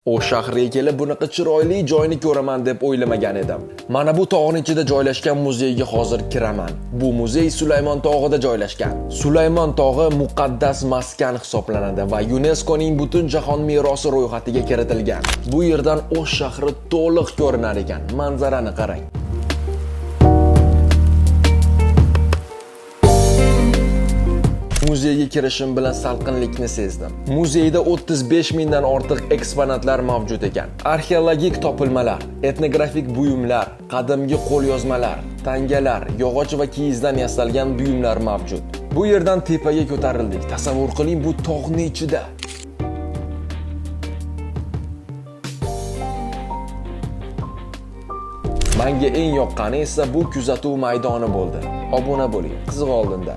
O shaharga kelib bunaqa chiroyli joyni ko'raman deb o'ylamagan edim. Mana bu tog'ning ichida joylashgan muzeyga hozir kiraman. Bu muzey Sulaymon tog'ida joylashgan. Sulaymon tog'i muqaddas maskan hisoblanadi va UNESCOning butun jahon merosi ro'yxatiga kiritilgan. Bu yerdan O'sh shahri to'liq ko'rinar ekan. Manzarani qarang. Muzeyga kirishim bilan salqinlikni sezdim. Muzeyda 35 mingdan ortiq eksponatlar mavjud ekan. Arxeologik topilmalar, etnografik buyumlar, qadimgi qo'lyozmalar, tangalar, yog'och va kiyizdan yasalgan buyumlar mavjud. Bu yerdan tepaga ko'tarildik. Tasavvur qiling, bu tog'ning ichida. Menga eng yoqqani esa bu kuzatuv maydoni bo'ldi. Obuna bo'ling, qiziq oldinda.